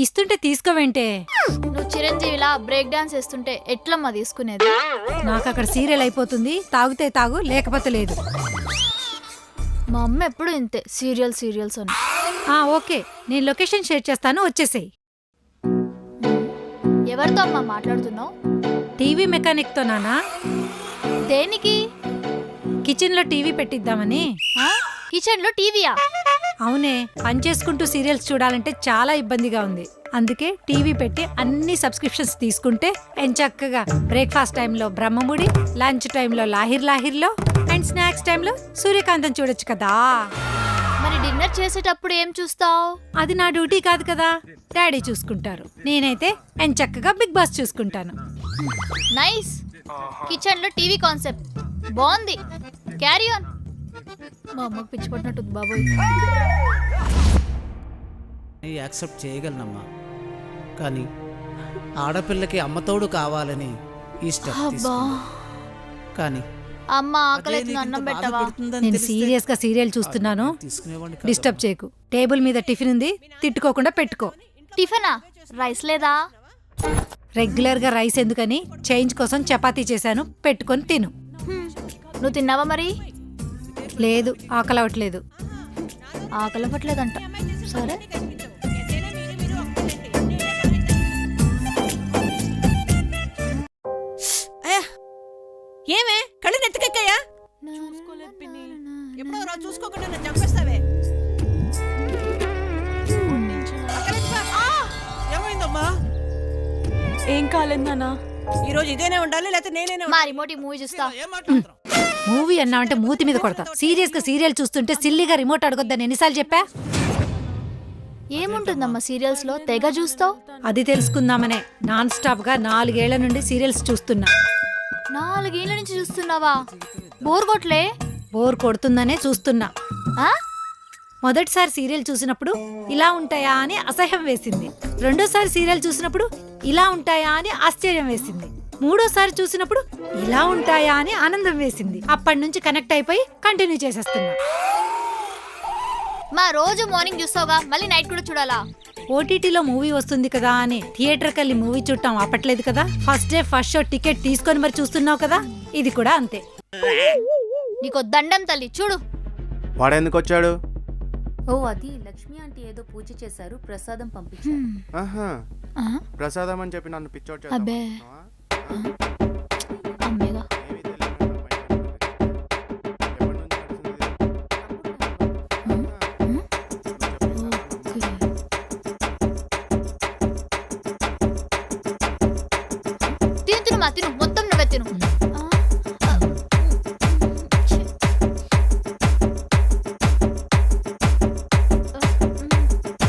ఇస్తుంటే తీసుకోవేంటే? నువ్వు చిరంజీవిలా break dance వేస్తుంటే ఎట్లమ్మా తీసుకునేది? నాకు అక్కడ సీరియల్ అయిపోతుంది. తాగితే తాగు, లేకపోతే లేదు. మా అమ్మ ఎప్పుడు ఇంతే, సీరియల్స్ అని. ఓకే, నేను లొకేషన్ షేర్ చేస్తాను, వచ్చేసేయ్. ఎవరితో అమ్మా మాట్లాడుతున్నావు? టీవీ మెకానిక్తో నానా. దేనికి? కిచెన్లో టీవీ పెట్టిద్దామని. కిచెన్ లో టీవీయా? అవునే, పని చేసుకుంటూ సీరియల్స్ చూడాలంటే చాలా ఇబ్బందిగా ఉంది. అందుకే టీవీ పెట్టి అన్ని సబ్స్క్రిప్షన్స్ తీసుకుంటే ఎంచక్కగా బ్రేక్ఫాస్ట్ టైంలో బ్రహ్మముడి, లంచ్ టైంలో లాహిర్లో అండ్ స్నాక్స్ టైంలో సూర్యకాంతం చూడొచ్చు కదా. మరి డిన్నర్ చేసేటప్పుడు ఏం చూస్తావు? అది నా డ్యూటీ కాదు కదా, డాడీ చూసుకుంటారు. నేనైతే ఎంచక్కగా బిగ్ బాస్ చూసుకుంటాను. నైస్. కిచెన్ లో టీవీ కాన్సెప్ట్ బాగుంది. Carry on. మా అమ్మకు పిచ్చి పట్టినట్టుంది బాబోయ్. యాక్సెప్ట్ చేయగలనమ్మా, కానీ ఆడపిల్లకి అమ్మతోడు కావాలని ఈ స్టెప్ తీసుకున్నా. కానీ అమ్మ ఆకలి అన్నం పెట్టవా? నేను సీరియస్ గా సీరియల్ చూస్తున్నాను, డిస్టర్బ్ చేయకు. టేబుల్ మీద టిఫిన్ ఉంది, తిట్టుకోకుండా పెట్టుకో. టిఫినా? రైస్ లేదా? రెగ్యులర్ గా రైస్ ఎందుకని చేంజ్ కోసం చపాతీ చేశాను, పెట్టుకొని తిను. నువ్వు తిన్నావా మరి? లేదు, ఆకలవట్లేదు. ఆకలి పట్టలేదంట. సరే. ఏమే కళ్ళు నెత్తికెక్కాయా? ఎప్పుడో రా చూసుకోకుండా నన్ను చంపేస్తావే. ఏమైందమ్మా? ఏం కాలేదన్నా. ఈరోజు ఇదేనే ఉండాలి, లేకపోతే నేనే మా రిమోట్ మూవీ చూస్తా. ఏం మాట్లాడుతున్నావు? మూవీ అన్నావంటే మూతి మీద కొడతా. సీరియస్ గా సీరియల్ చూస్తుంటే సిల్లిగా రిమోట్ అడగొద్దని ఎన్నిసార్లు చెప్పా? ఏముంటుందమ్మా సీరియల్స్ లో తెగ చూస్తావు? అది తెలుసుకుందామనే నాన్ స్టాప్ గా 4 ఏళ్ల నుండి సీరియల్స్ చూస్తున్నా. 4 ఏళ్ల నుంచి చూస్తున్నావా? బోర్ కొట్లే? బోర్ కొడుతుందనే చూస్తున్నా. ఆ? మొదటిసారి సీరియల్ చూసినప్పుడు ఇలా ఉంటాయా అని అసహ్యం వేసింది. రెండోసారి సీరియల్ చూసినప్పుడు ఇలా ఉంటాయా అని ఆశ్చర్యం వేసింది. మూడోసారి చూసినప్పుడు ఇలా ఉంటాయా అని ఆనందం వేసింది. అప్పటి నుంచి కనెక్ట్ అయిపోయి కంటిన్యూ చేసేస్తున్నా. మా రోజు మార్నింగ్ చూస్తావుగా, మళ్ళీ నైట్ కూడా చూడాలా? ఓటీటీలో మూవీ వస్తుంది కదా అని థియేటర్కి వెళ్ళి మూవీ చూడటం ఆపట్లేదు కదా. First day first show ticket తీసుకొని మరి చూస్తున్నావు కదా, ఇది కూడా అంతే. నీకు దండం తల్లి, చూడు. వాడెందుకు వచ్చాడు? ఓ అది లక్ష్మి ఆంటీ ఏదో పూజ చేశారు, ప్రసాదం పంపించారు. ఆహా, ప్రసాదం అని చెప్పి నన్ను పిచ్చోడు అబ్బే అమ్మేగా. తిను మొత్తం నువ్వే తిను.